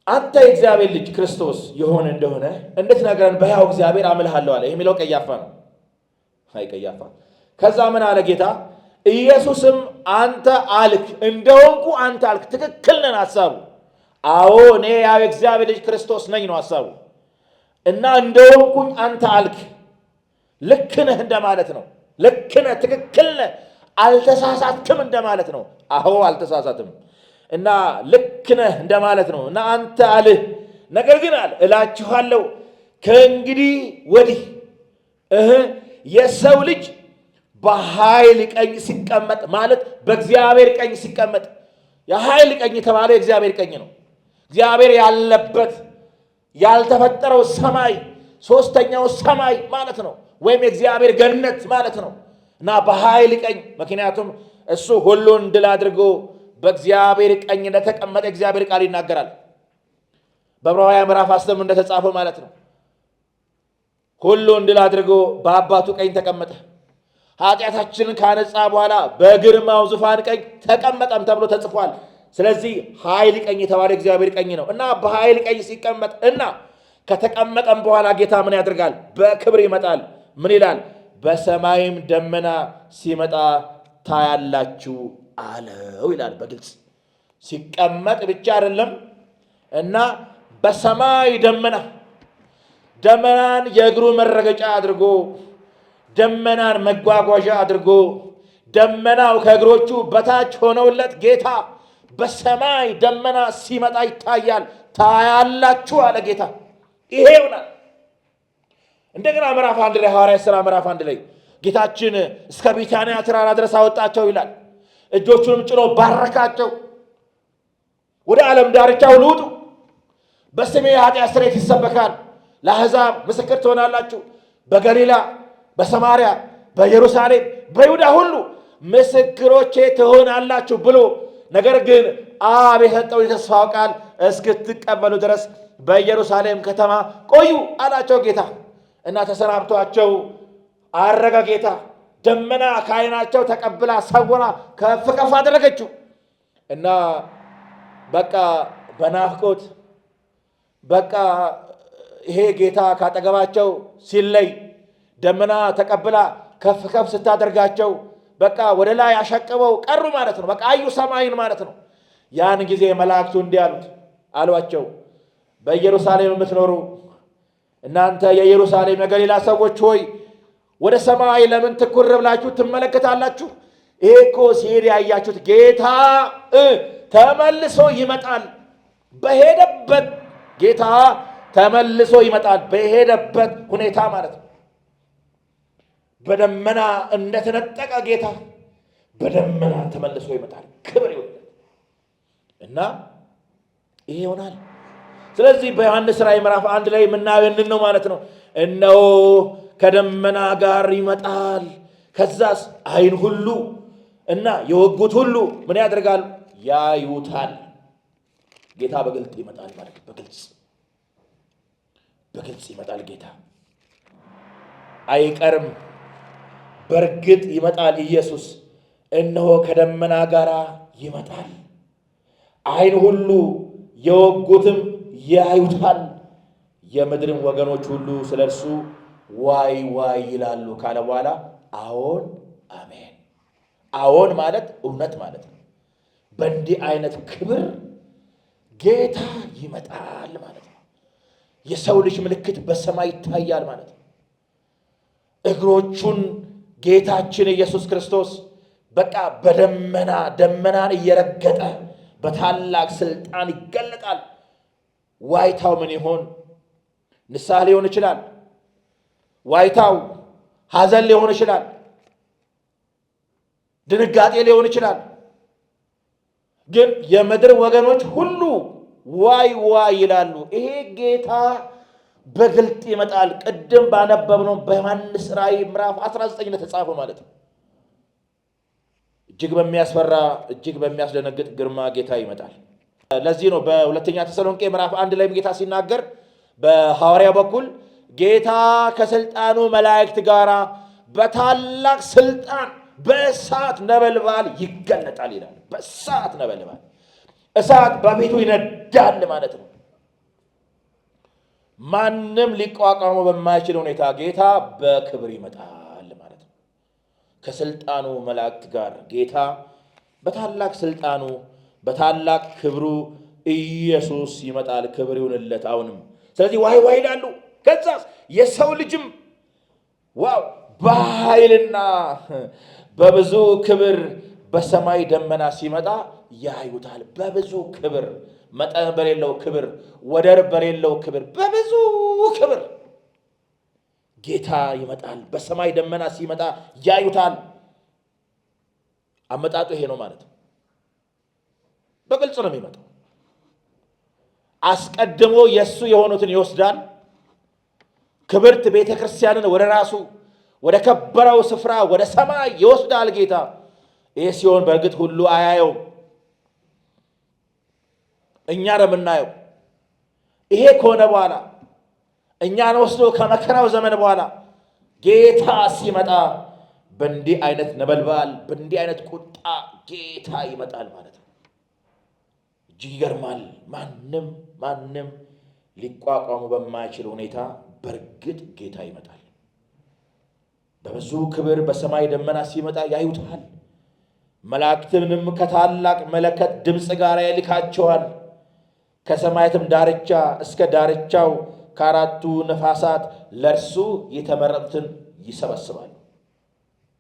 Speaker 1: አንተ የእግዚአብሔር ልጅ ክርስቶስ የሆነ እንደሆነ እንድትነግረን በሕያው እግዚአብሔር አምልሃለሁ አለ። የሚለው ቀያፋ ነው። አይ ቀያፋ። ከዛ ምን አለ ጌታ? ኢየሱስም አንተ አልክ፣ እንደሆንኩ አንተ አልክ። ትክክል ነን ሐሳቡ። አዎ እኔ ያው የእግዚአብሔር ልጅ ክርስቶስ ነኝ ነው ሐሳቡ። እና እንደሆንኩኝ አንተ አልክ። ልክ ነህ እንደማለት ነው። ልክ ነህ፣ ትክክል ነህ፣ አልተሳሳትክም እንደማለት ነው። አዎ አልተሳሳትም እና ልክ ነህ እንደማለት ነው። እና አንተ አልህ፣ ነገር ግን አለ እላችኋለሁ ከእንግዲህ ወዲህ የሰው ልጅ በኃይል ቀኝ ሲቀመጥ ማለት በእግዚአብሔር ቀኝ ሲቀመጥ፣ የኃይል ቀኝ የተባለው የእግዚአብሔር ቀኝ ነው። እግዚአብሔር ያለበት ያልተፈጠረው ሰማይ፣ ሶስተኛው ሰማይ ማለት ነው። ወይም የእግዚአብሔር ገነት ማለት ነው። እና በኃይል ቀኝ፣ ምክንያቱም እሱ ሁሉን ድል አድርጎ በእግዚአብሔር ቀኝ እንደተቀመጠ እግዚአብሔር ቃል ይናገራል። በዕብራውያን ምዕራፍ 10 እንደተጻፈው ማለት ነው። ሁሉን ድል አድርጎ በአባቱ ቀኝ ተቀመጠ። ኃጢአታችንን ካነጻ በኋላ በግርማው ዙፋን ቀኝ ተቀመጠም ተብሎ ተጽፏል። ስለዚህ ኃይል ቀኝ የተባለ እግዚአብሔር ቀኝ ነው እና በኃይል ቀኝ ሲቀመጥ እና ከተቀመጠም በኋላ ጌታ ምን ያደርጋል? በክብር ይመጣል። ምን ይላል? በሰማይም ደመና ሲመጣ ታያላችሁ አለው ይላል። በግልጽ ሲቀመጥ ብቻ አይደለም እና በሰማይ ደመናን የእግሩ መረገጫ አድርጎ ደመናን መጓጓዣ አድርጎ ደመናው ከእግሮቹ በታች ሆነውለት ጌታ በሰማይ ደመና ሲመጣ ይታያል፣ ታያላችሁ አለ ጌታ። ይሄ ይሆናል። እንደገና ምዕራፍ 1 ላይ ሐዋርያት ሥራ ምዕራፍ 1 ላይ ጌታችን እስከ ቢታንያ ተራራ ድረስ አወጣቸው ይላል። እጆቹንም ጭኖ ባረካቸው። ወደ ዓለም ዳርቻ ሁሉ ውጡ፣ በስሜ የኃጢአት ስርየት ይሰበካል፣ ለአሕዛብ ምስክር ትሆናላችሁ፣ በገሊላ በሰማርያ በኢየሩሳሌም በይሁዳ ሁሉ ምስክሮቼ ትሆናላችሁ ብሎ ነገር ግን አብ የሰጠው የተስፋው ቃል እስክትቀበሉ ድረስ በኢየሩሳሌም ከተማ ቆዩ አላቸው ጌታ እና ተሰናብቷቸው አረገ ጌታ። ደመና ከዓይናቸው ተቀብላ ሰውራ ከፍ ከፍ አደረገችው እና በቃ በናፍቆት በቃ ይሄ ጌታ ካጠገባቸው ሲለይ ደመና ተቀብላ ከፍ ከፍ ስታደርጋቸው በቃ ወደ ላይ አሸቅበው ቀሩ ማለት ነው። በቃ አዩ ሰማይን ማለት ነው። ያን ጊዜ መላእክቱ እንዲህ አሏቸው፣ በኢየሩሳሌም የምትኖሩ እናንተ የኢየሩሳሌም የገሊላ ሰዎች ሆይ ወደ ሰማይ ለምን ትኩር ብላችሁ ትመለከታላችሁ? ይሄ እኮ ሲሄድ ያያችሁት ጌታ ተመልሶ ይመጣል። በሄደበት ጌታ ተመልሶ ይመጣል። በሄደበት ሁኔታ ማለት ነው። በደመና እንደተነጠቀ ጌታ በደመና ተመልሶ ይመጣል። ክብር ይሁን እና ይሄ ይሆናል። ስለዚህ በዮሐንስ ራእይ ምዕራፍ 1 ላይ የምናየው ነው ማለት ነው። እነሆ ከደመና ጋር ይመጣል። ከዛስ ዓይን ሁሉ እና የወጉት ሁሉ ምን ያደርጋሉ? ያዩታል። ጌታ በግልጥ ይመጣል ማለት ነው። በግልጽ ይመጣል ጌታ። አይቀርም፣ በእርግጥ ይመጣል ኢየሱስ። እነሆ ከደመና ጋር ይመጣል። ዓይን ሁሉ የወጉትም ያዩታል። የምድርም ወገኖች ሁሉ ስለ እርሱ ዋይ ዋይ ይላሉ ካለ በኋላ አዎን አሜን። አዎን ማለት እውነት ማለት ነው። በእንዲህ አይነት ክብር ጌታ ይመጣል ማለት ነው። የሰው ልጅ ምልክት በሰማይ ይታያል ማለት ነው። እግሮቹን ጌታችን ኢየሱስ ክርስቶስ በቃ ደመናን እየረገጠ በታላቅ ስልጣን ይገለጣል። ዋይታው ምን ይሆን? ንስሐ ሊሆን ይችላል። ዋይታው ሐዘን ሊሆን ይችላል። ድንጋጤ ሊሆን ይችላል። ግን የምድር ወገኖች ሁሉ ዋይ ዋይ ይላሉ። ይሄ ጌታ በግልጥ ይመጣል። ቅድም ባነበብነው በዮሐንስ ራእይ ምዕራፍ 19 እንደተጻፈ ማለት ነው። እጅግ በሚያስፈራ እጅግ በሚያስደነግጥ ግርማ ጌታ ይመጣል። ለዚህ ነው በሁለተኛ ተሰሎንቄ ምዕራፍ 1 ላይ ጌታ ሲናገር በሐዋርያው በኩል ጌታ ከስልጣኑ መላእክት ጋር በታላቅ ስልጣን በእሳት ነበልባል ይገለጣል ይላል። በእሳት ነበልባል፣ እሳት በፊቱ ይነዳል ማለት ነው። ማንም ሊቋቋመው በማይችል ሁኔታ ጌታ በክብር ይመጣል ማለት ነው። ከስልጣኑ መላእክት ጋር ጌታ በታላቅ ስልጣኑ በታላቅ ክብሩ ኢየሱስ ይመጣል። ክብር ይሁንለት አሁንም። ስለዚህ ዋይ ዋይ ይላሉ። ከዛ የሰው ልጅም ዋው በኃይልና በብዙ ክብር በሰማይ ደመና ሲመጣ ያዩታል። በብዙ ክብር፣ መጠን በሌለው ክብር፣ ወደር በሌለው ክብር፣ በብዙ ክብር ጌታ ይመጣል። በሰማይ ደመና ሲመጣ ያዩታል። አመጣጡ ይሄ ነው ማለት ነው። በግልጽ ነው የሚመጣው። አስቀድሞ የእሱ የሆኑትን ይወስዳል። ክብርት ቤተ ክርስቲያንን ወደ ራሱ ወደ ከበረው ስፍራ ወደ ሰማይ ይወስዳል ጌታ። ይህ ሲሆን በእርግጥ ሁሉ አያየውም፣ እኛ ነው የምናየው። ይሄ ከሆነ በኋላ እኛን ወስዶ ከመከራው ዘመን በኋላ ጌታ ሲመጣ በእንዲህ አይነት ነበልባል በእንዲህ አይነት ቁጣ ጌታ ይመጣል ማለት ነው። እጅግ ይገርማል። ማንም ሊቋቋሙ በማይችል ሁኔታ በእርግጥ ጌታ ይመጣል። በብዙ ክብር በሰማይ ደመና ሲመጣ ያዩታል። መላእክትንም ከታላቅ መለከት ድምፅ ጋር ይልካቸዋል። ከሰማያትም ዳርቻ እስከ ዳርቻው ከአራቱ ነፋሳት ለእርሱ የተመረጡትን ይሰበስባሉ።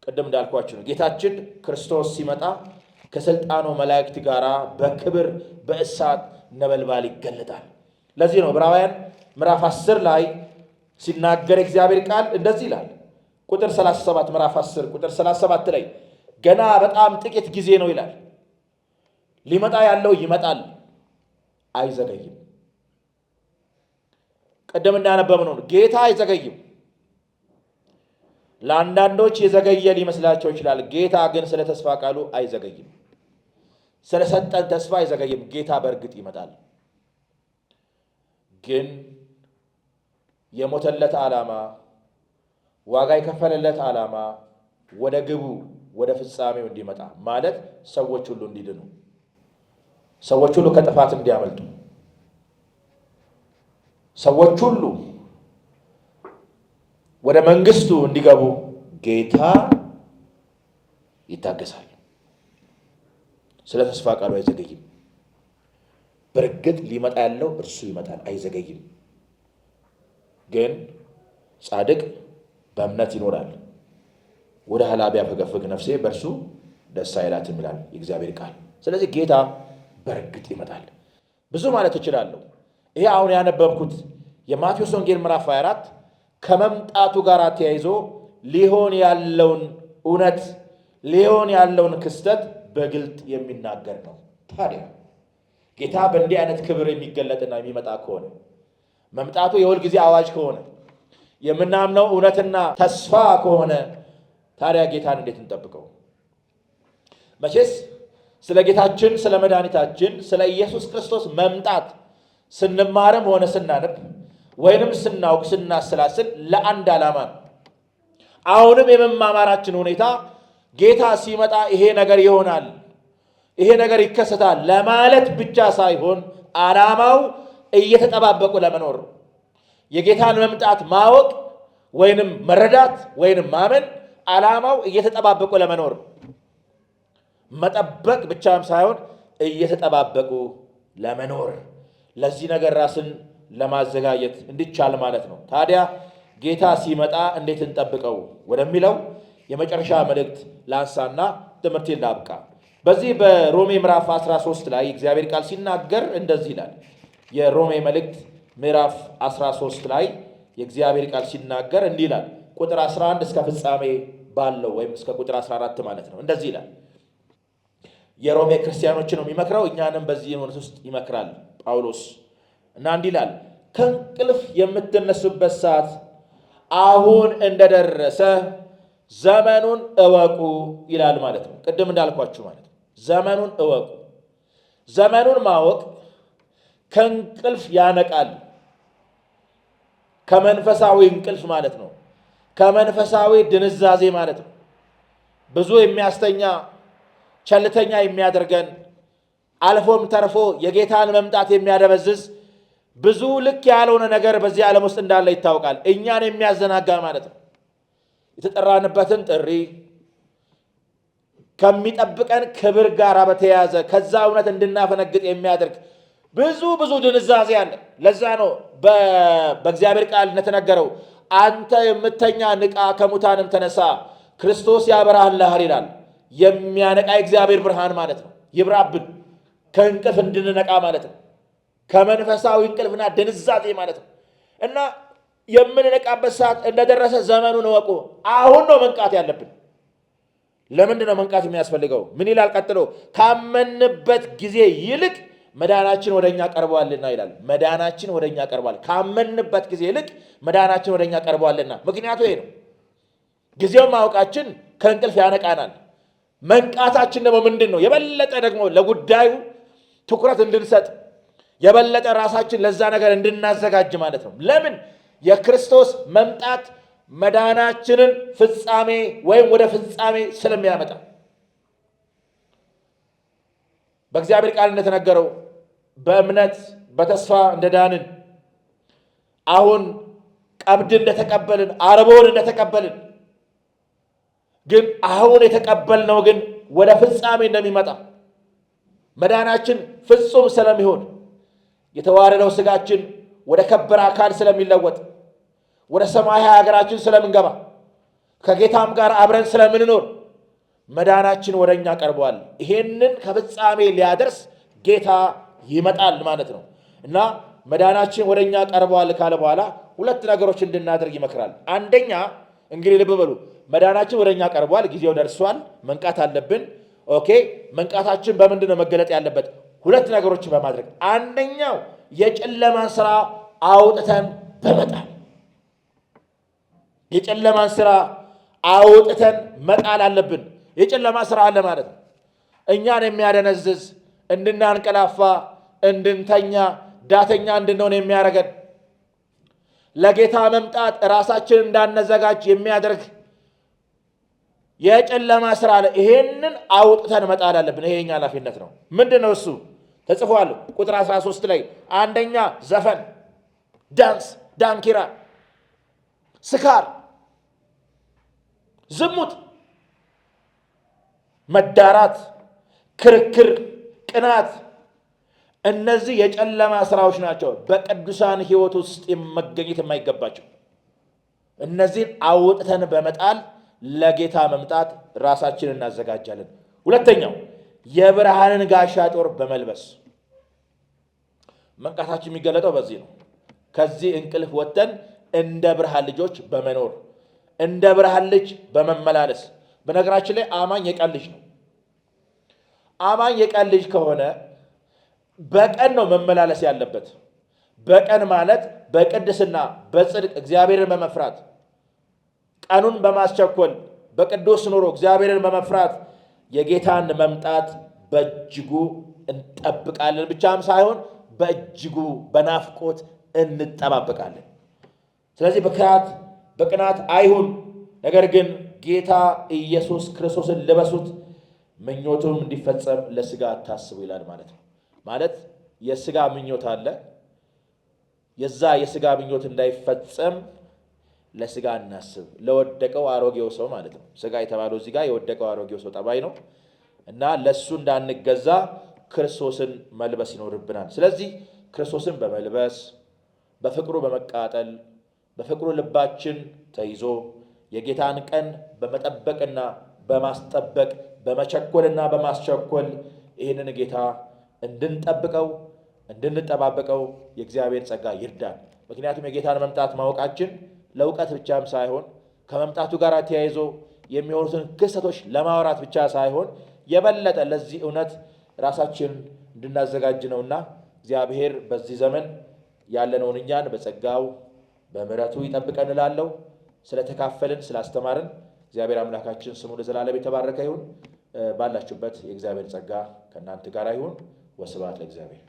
Speaker 1: ቅድም እንዳልኳችሁ ነው። ጌታችን ክርስቶስ ሲመጣ ከስልጣኑ መላእክት ጋር በክብር በእሳት ነበልባል ይገለጣል። ለዚህ ነው ዕብራውያን ምዕራፍ 10 ላይ ሲናገር እግዚአብሔር ቃል እንደዚህ ይላል። ቁጥር 37 ምዕራፍ 10 ቁጥር 37 ላይ ገና በጣም ጥቂት ጊዜ ነው ይላል። ሊመጣ ያለው ይመጣል፣ አይዘገይም። ቀደም እንዳነበብነው ጌታ አይዘገይም። ለአንዳንዶች የዘገየ ሊመስላቸው ይችላል። ጌታ ግን ስለ ተስፋ ቃሉ አይዘገይም። ስለ ሰጠን ተስፋ አይዘገይም። ጌታ በእርግጥ ይመጣል። ግን የሞተለት ዓላማ ዋጋ የከፈለለት ዓላማ ወደ ግቡ ወደ ፍጻሜው እንዲመጣ ማለት ሰዎች ሁሉ እንዲድኑ፣ ሰዎች ሁሉ ከጥፋት እንዲያመልጡ፣ ሰዎች ሁሉ ወደ መንግስቱ እንዲገቡ ጌታ ይታገሳል። ስለ ተስፋ ቃሉ አይዘገይም። በእርግጥ ሊመጣ ያለው እርሱ ይመጣል፣ አይዘገይም። ግን ጻድቅ በእምነት ይኖራል። ወደ ኋላ ቢያፈገፍግ ነፍሴ በእርሱ ደስ አይላትም ይላል የእግዚአብሔር ቃል። ስለዚህ ጌታ በእርግጥ ይመጣል። ብዙ ማለት እችላለሁ። ይሄ አሁን ያነበብኩት የማቴዎስ ወንጌል ምዕራፍ 24 ከመምጣቱ ጋር ተያይዞ ሊሆን ያለውን እውነት ሊሆን ያለውን ክስተት በግልጥ የሚናገር ነው። ታዲያ ጌታ በእንዲህ አይነት ክብር የሚገለጥና የሚመጣ ከሆነ መምጣቱ የሁል ጊዜ አዋጅ ከሆነ የምናምነው እውነትና ተስፋ ከሆነ ታዲያ ጌታን እንዴት እንጠብቀው? መቼስ ስለ ጌታችን ስለ መድኃኒታችን ስለ ኢየሱስ ክርስቶስ መምጣት ስንማርም ሆነ ስናነብ ወይንም ስናውቅ ስናሰላስል ለአንድ ዓላማ ነው። አሁንም የመማማራችን ሁኔታ ጌታ ሲመጣ ይሄ ነገር ይሆናል፣ ይሄ ነገር ይከሰታል ለማለት ብቻ ሳይሆን ዓላማው እየተጠባበቁ ለመኖር ነው። የጌታን መምጣት ማወቅ ወይንም መረዳት ወይንም ማመን ዓላማው እየተጠባበቁ ለመኖር ነው። መጠበቅ ብቻም ሳይሆን እየተጠባበቁ ለመኖር፣ ለዚህ ነገር ራስን ለማዘጋጀት እንዲቻል ማለት ነው። ታዲያ ጌታ ሲመጣ እንዴት እንጠብቀው ወደሚለው የመጨረሻ መልእክት ላንሳና ትምህርቴን ላብቃ። በዚህ በሮሜ ምዕራፍ 13 ላይ እግዚአብሔር ቃል ሲናገር እንደዚህ ይላል። የሮሜ መልእክት ምዕራፍ 13 ላይ የእግዚአብሔር ቃል ሲናገር እንዲህ ይላል። ቁጥር 11 እስከ ፍጻሜ ባለው ወይም እስከ ቁጥር 14 ማለት ነው። እንደዚህ ይላል። የሮሜ ክርስቲያኖችን ነው የሚመክረው፣ እኛንም በዚህ እውነት ውስጥ ይመክራል ጳውሎስ እና እንዲህ ይላል። ከእንቅልፍ የምትነሱበት ሰዓት አሁን እንደደረሰ ዘመኑን እወቁ ይላል ማለት ነው። ቅድም እንዳልኳችሁ ማለት ነው። ዘመኑን እወቁ። ዘመኑን ማወቅ ከእንቅልፍ ያነቃል። ከመንፈሳዊ እንቅልፍ ማለት ነው። ከመንፈሳዊ ድንዛዜ ማለት ነው። ብዙ የሚያስተኛ ቸልተኛ የሚያደርገን አልፎም ተርፎ የጌታን መምጣት የሚያደበዝዝ ብዙ ልክ ያልሆነ ነገር በዚህ ዓለም ውስጥ እንዳለ ይታወቃል። እኛን የሚያዘናጋ ማለት ነው። የተጠራንበትን ጥሪ ከሚጠብቀን ክብር ጋር በተያያዘ ከዛ እውነት እንድናፈነግጥ የሚያደርግ ብዙ ድንዛዜ አለ። ለዛ ነው በእግዚአብሔር ቃል እንደተነገረው አንተ የምተኛ ንቃ፣ ከሙታንም ተነሳ፣ ክርስቶስ ያበራልሃል ይላል። የሚያነቃ የእግዚአብሔር ብርሃን ማለት ነው። ይብራብን፣ ከእንቅልፍ እንድንነቃ ማለት ነው። ከመንፈሳዊ እንቅልፍና ድንዛዜ ማለት ነው። እና የምንነቃበት ሰዓት እንደደረሰ ዘመኑን እወቁ። አሁን ነው መንቃት ያለብን። ለምንድን ነው መንቃት የሚያስፈልገው? ምን ይላል ቀጥሎ? ካመንበት ጊዜ ይልቅ መዳናችን ወደኛ ቀርቧልና ይላል። መዳናችን ወደኛ ቀርቧል። ካመንበት ጊዜ ይልቅ መዳናችን ወደኛ ቀርቧልና። ምክንያቱ ይሄ ነው። ጊዜውን ማወቃችን ከእንቅልፍ ያነቃናል። መንቃታችን ደግሞ ምንድን ነው? የበለጠ ደግሞ ለጉዳዩ ትኩረት እንድንሰጥ የበለጠ ራሳችን ለዛ ነገር እንድናዘጋጅ ማለት ነው። ለምን? የክርስቶስ መምጣት መዳናችንን ፍጻሜ ወይም ወደ ፍጻሜ ስለሚያመጣ። በእግዚአብሔር ቃል እንደተነገረው በእምነት በተስፋ እንደዳንን አሁን ቀብድ እንደተቀበልን አርቦን እንደተቀበልን ግን አሁን የተቀበልነው ግን ወደ ፍጻሜ እንደሚመጣ መዳናችን ፍጹም ስለሚሆን የተዋረደው ስጋችን ወደ ከበረ አካል ስለሚለወጥ ወደ ሰማያዊ ሀገራችን ስለምንገባ ከጌታም ጋር አብረን ስለምንኖር መዳናችን ወደኛ ቀርቧል። ይሄንን ከፍጻሜ ሊያደርስ ጌታ ይመጣል ማለት ነው። እና መዳናችን ወደኛ ቀርቧል ካለ በኋላ ሁለት ነገሮች እንድናደርግ ይመክራል። አንደኛ እንግዲህ ልብ በሉ፣ መዳናችን ወደኛ ቀርቧል፣ ጊዜው ደርሷል፣ መንቃት አለብን። ኦኬ፣ መንቃታችን በምንድን ነው መገለጥ ያለበት? ሁለት ነገሮችን በማድረግ አንደኛው የጨለማን ስራ አውጥተን በመጣል የጨለማን ስራ አውጥተን መጣል አለብን። የጨለማ ስራ አለ ማለት ነው። እኛን የሚያደነዝዝ እንድናንቀላፋ፣ እንድንተኛ፣ ዳተኛ እንድንሆን የሚያደርገን ለጌታ መምጣት ራሳችንን እንዳነዘጋጅ የሚያደርግ የጨለማ ስራ አለ። ይሄንን አውጥተን መጣል አለብን። ይሄ የኛ ኃላፊነት ነው። ምንድነው እሱ? ተጽፏል ቁጥር 13 ላይ አንደኛ ዘፈን፣ ዳንስ፣ ዳንኪራ፣ ስካር፣ ዝሙት፣ መዳራት፣ ክርክር፣ ቅናት፣ እነዚህ የጨለማ ስራዎች ናቸው። በቅዱሳን ሕይወት ውስጥ መገኘት የማይገባቸው። እነዚህን አውጥተን በመጣል ለጌታ መምጣት ራሳችንን እናዘጋጃለን። ሁለተኛው የብርሃንን ጋሻ ጦር በመልበስ መንቃታችን የሚገለጠው በዚህ ነው። ከዚህ እንቅልፍ ወጥተን እንደ ብርሃን ልጆች በመኖር እንደ ብርሃን ልጅ በመመላለስ። በነገራችን ላይ አማኝ የቀን ልጅ ነው። አማኝ የቀን ልጅ ከሆነ በቀን ነው መመላለስ ያለበት። በቀን ማለት በቅድስና በጽድቅ እግዚአብሔርን በመፍራት ቀኑን በማስቸኮል በቅዱስ ኑሮ እግዚአብሔርን በመፍራት የጌታን መምጣት በእጅጉ እንጠብቃለን። ብቻም ሳይሆን በእጅጉ በናፍቆት እንጠባበቃለን። ስለዚህ በቅናት አይሁን፣ ነገር ግን ጌታ ኢየሱስ ክርስቶስን ልበሱት፣ ምኞቱም እንዲፈጸም ለስጋ አታስቡ ይላል ማለት ነው። ማለት የስጋ ምኞት አለ። የዛ የስጋ ምኞት እንዳይፈጸም ለስጋ እናስብ። ለወደቀው አሮጌው ሰው ማለት ነው። ስጋ የተባለው እዚህ ጋር የወደቀው አሮጌው ሰው ጠባይ ነው እና ለሱ እንዳንገዛ ክርስቶስን መልበስ ይኖርብናል። ስለዚህ ክርስቶስን በመልበስ በፍቅሩ በመቃጠል በፍቅሩ ልባችን ተይዞ የጌታን ቀን በመጠበቅና በማስጠበቅ በመቸኮልና በማስቸኮል ይህንን ጌታ እንድንጠብቀው እንድንጠባበቀው የእግዚአብሔር ጸጋ ይርዳን። ምክንያቱም የጌታን መምጣት ማወቃችን ለእውቀት ብቻም ሳይሆን ከመምጣቱ ጋር ተያይዞ የሚሆኑትን ክስተቶች ለማውራት ብቻ ሳይሆን የበለጠ ለዚህ እውነት ራሳችን እንድናዘጋጅ ነውና እግዚአብሔር በዚህ ዘመን ያለነውን እኛን በጸጋው በምሕረቱ ይጠብቀን እላለሁ። ስለተካፈልን ስላስተማርን እግዚአብሔር አምላካችን ስሙ ለዘላለም የተባረከ ይሁን። ባላችሁበት የእግዚአብሔር ጸጋ ከእናንተ ጋር ይሁን። ወስብሐት ለእግዚአብሔር።